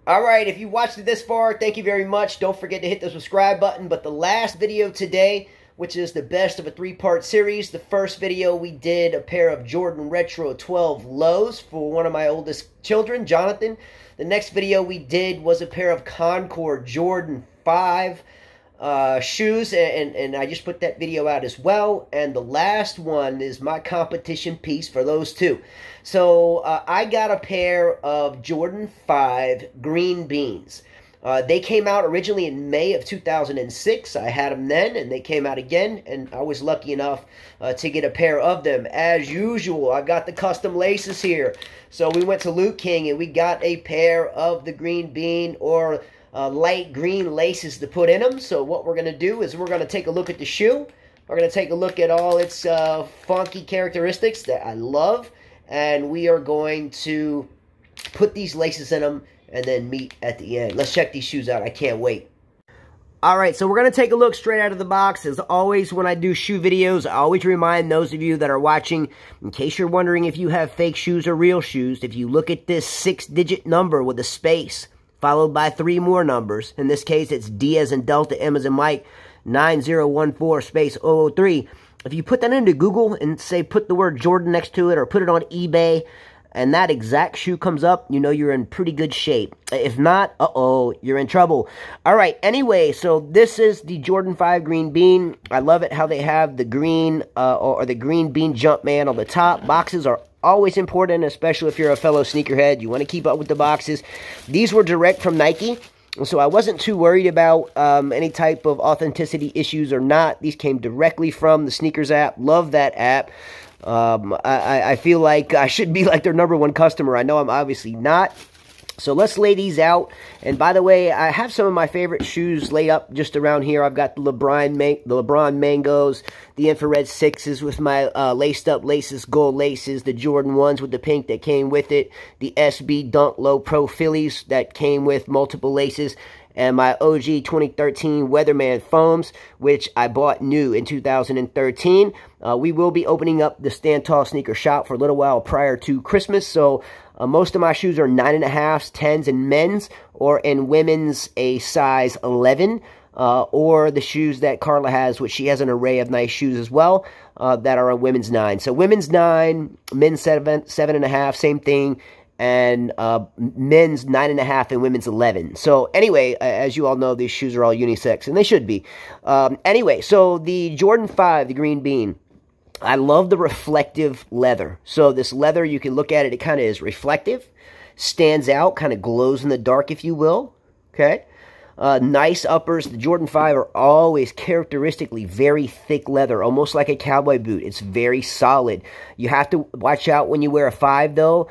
All right, if you watched it this far, thank you very much. Don't forget to hit the subscribe button. But the last video today, which is the best of a three-part series, the first video we did a pair of Jordan Retro 12 lows for one of my oldest children, Jonathan. The next video we did was a pair of Concord Jordan 5 shoes, and I just put that video out as well. And the last one is my competition piece for those two. So I got a pair of Jordan 5 green beans. They came out originally in May of 2006. I had them then, and they came out again, and I was lucky enough to get a pair of them. As usual, I've got the custom laces here. So we went to Luke King, and we got a pair of the green bean or light green laces to put in them. So what we're going to do is we're going to take a look at the shoe. We're going to take a look at all its funky characteristics that I love, and we are going to put these laces in them and then meet at the end. Let's check these shoes out. I can't wait. Alright, so we're going to take a look straight out of the box. As always, when I do shoe videos, I always remind those of you that are watching, in case you're wondering if you have fake shoes or real shoes, if you look at this 6-digit number with a space, followed by 3 more numbers, in this case, it's D as in Delta, M as in Mike, 9014 space 003. If you put that into Google and say put the word Jordan next to it or put it on eBay, and that exact shoe comes up, you know you're in pretty good shape. If not, uh-oh, you're in trouble. All right, anyway, so this is the Jordan 5 green bean. I love it how they have the green or the green bean Jumpman on the top. Boxes are always important, especially if you're a fellow sneakerhead. You want to keep up with the boxes. These were direct from Nike, so I wasn't too worried about any type of authenticity issues or not. These came directly from the Sneakers app. Love that app. I feel like I should be like their #1 customer. I know I'm obviously not. So let's lay these out. And by the way, I have some of my favorite shoes laid up just around here. I've got the LeBron Mangoes, the Infrared 6s with my laced up laces, gold laces, the Jordan 1s with the pink that came with it, the SB Dunk Low Pro Phillies that came with multiple laces, and my OG 2013 Weatherman foams, which I bought new in 2013. We will be opening up the Stand Tall Sneaker Shop for a little while prior to Christmas, so most of my shoes are 9.5s, 10s, and men's, or in women's a size 11, or the shoes that Carla has, which she has an array of nice shoes as well, that are a women's 9. So women's 9, men's 7.5, same thing, and men's 9.5 and women's 11. So anyway, as you all know, these shoes are all unisex, and they should be. Anyway, so the Jordan 5, the green bean, I love the reflective leather. So this leather, you can look at it, it kind of is reflective, stands out, kind of glows in the dark, if you will. Okay. Nice uppers. The Jordan 5 are always characteristically very thick leather, almost like a cowboy boot. It's very solid. You have to watch out when you wear a 5, though.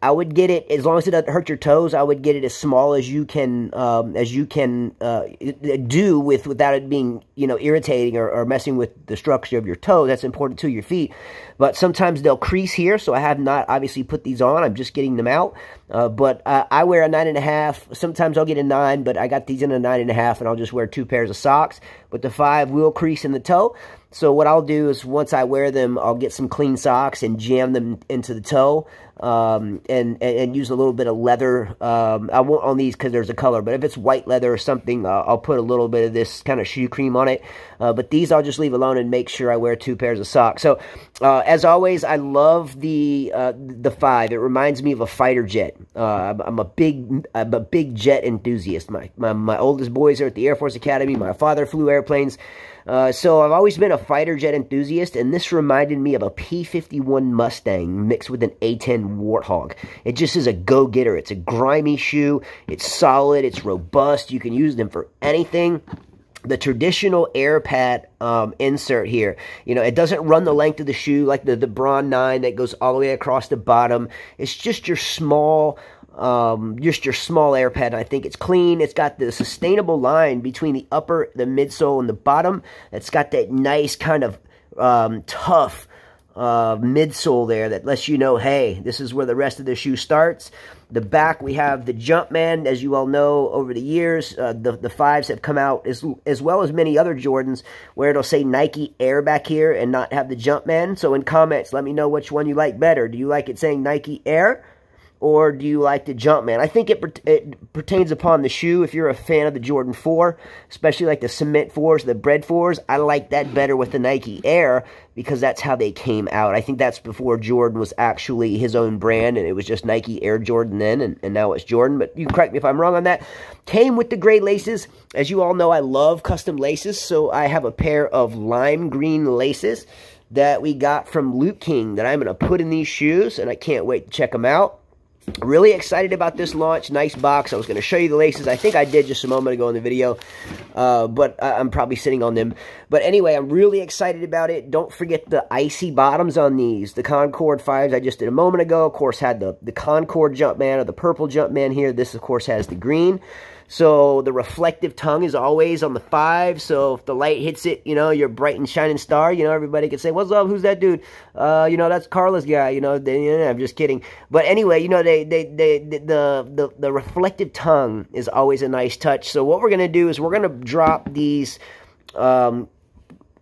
I would get it, as long as it doesn't hurt your toes, I would get it as small as you can do without it being, you know, irritating or messing with the structure of your toe. That's important to your feet. But sometimes they'll crease here, so I have not obviously put these on. I'm just getting them out. But I wear a 9.5. Sometimes I'll get a 9, but I got these in a 9.5, and I'll just wear 2 pairs of socks. But the 5 will crease in the toe. So what I'll do is once I wear them, I'll get some clean socks and jam them into the toe. And use a little bit of leather. I won't on these because there's a color, but if it's white leather or something, I'll put a little bit of this kind of shoe cream on it. But these I'll just leave alone and make sure I wear 2 pairs of socks. So as always, I love the 5. It reminds me of a fighter jet. I'm a big jet enthusiast. My oldest boys are at the Air Force Academy. My father flew airplanes. So I've always been a fighter jet enthusiast, and this reminded me of a P-51 Mustang mixed with an A-10 Warthog. It just is a go-getter. It's a grimy shoe. It's solid. It's robust. You can use them for anything. The traditional air pad insert here, you know, it doesn't run the length of the shoe like the Braun 9 that goes all the way across the bottom. It's just your small air pad, and I think it's clean. It's got the sustainable line between the upper, the midsole, and the bottom. It's got that nice kind of tough midsole there that lets you know, hey, this is where the rest of the shoe starts. The back, we have the Jumpman. As you all know, over the years, the 5s have come out, as well as many other Jordans, where it'll say Nike Air back here and not have the Jumpman. So in comments, let me know which one you like better. Do you like it saying Nike Air? or do you like the Jumpman? I think it pertains upon the shoe. If you're a fan of the Jordan 4, especially like the cement 4s, the bread 4s, I like that better with the Nike Air because that's how they came out. I think that's before Jordan was actually his own brand, and it was just Nike Air Jordan then, and now it's Jordan. But you can correct me if I'm wrong on that. Came with the gray laces. As you all know, I love custom laces, so I have a pair of lime green laces that we got from Luke King that I'm going to put in these shoes, and I can't wait to check them out. Really excited about this launch. Nice box. I was going to show you the laces. I think I did just a moment ago in the video, but I'm probably sitting on them. But anyway, I'm really excited about it. Don't forget the icy bottoms on these. The Concord 5s I just did a moment ago, of course, had the Concord Jumpman or the purple Jumpman here. This, of course, has the green. So the reflective tongue is always on the 5. So if the light hits it, you know, you're a bright and shining star. You know, everybody can say, "What's up? Who's that dude?" You know, that's Carla's guy. You know, I'm just kidding. But anyway, you know, the reflective tongue is always a nice touch. So what we're gonna do is we're gonna drop these green.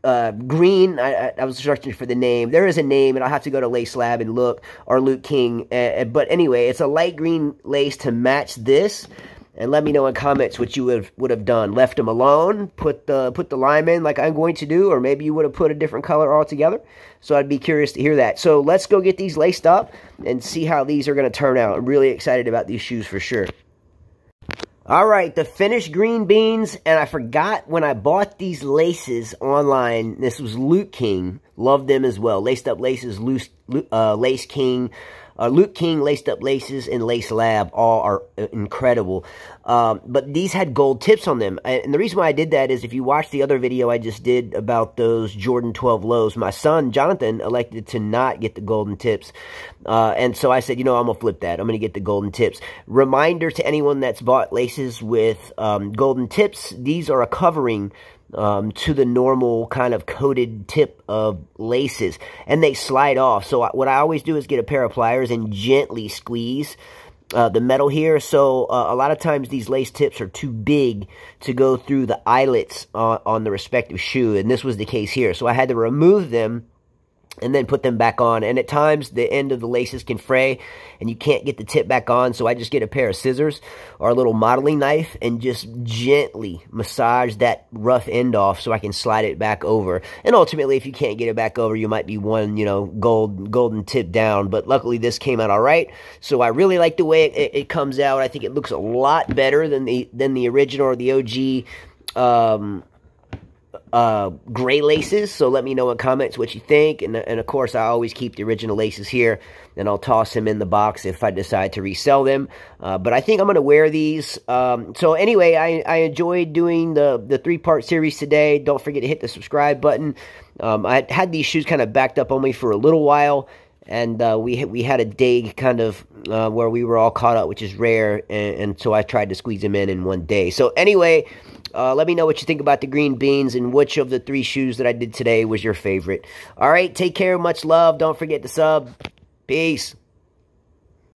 I was searching for the name. There is a name, and I'll have to go to Lace Lab and look, or Luke King. But anyway, it's a light green lace to match this. And let me know in comments what you would have done. Left them alone, put the lime in like I'm going to do, or maybe you would have put a different color altogether. So I'd be curious to hear that. So let's go get these laced up and see how these are going to turn out. I'm really excited about these shoes for sure. All right, the finished green beans, and I forgot when I bought these laces online. This was Luke King. Love them as well. Laced up laces, Lace King. Luke King laced up laces and Lace Lab all are incredible. But these had gold tips on them. And the reason why I did that is if you watch the other video I just did about those Jordan 12 lows, my son, Jonathan, elected to not get the golden tips. And so I said, you know, I'm going to flip that. I'm going to get the golden tips. Reminder to anyone that's bought laces with golden tips, these are a covering to the normal kind of coated tip of laces, and they slide off. So what I always do is get a pair of pliers and gently squeeze the metal here. So a lot of times these lace tips are too big to go through the eyelets on the respective shoe, and this was the case here. So I had to remove them and then put them back on. And at times, the end of the laces can fray, and you can't get the tip back on. So I just get a pair of scissors or a little modeling knife and just gently massage that rough end off so I can slide it back over. And ultimately, if you can't get it back over, you might be one, you know, golden tip down. But luckily, this came out all right. So I really like the way it comes out. I think it looks a lot better than the original or the OG gray laces. So let me know in comments what you think, and of course I always keep the original laces here, and I'll toss them in the box if I decide to resell them. But I think I'm going to wear these. So anyway, I enjoyed doing the 3-part series today. Don't forget to hit the subscribe button. I had these shoes kind of backed up on me for a little while, and we had a day kind of where we were all caught up, which is rare, and so I tried to squeeze them in one day. So anyway, let me know what you think about the green beans and which of the 3 shoes that I did today was your favorite. All right, take care. Much love. Don't forget to sub. Peace.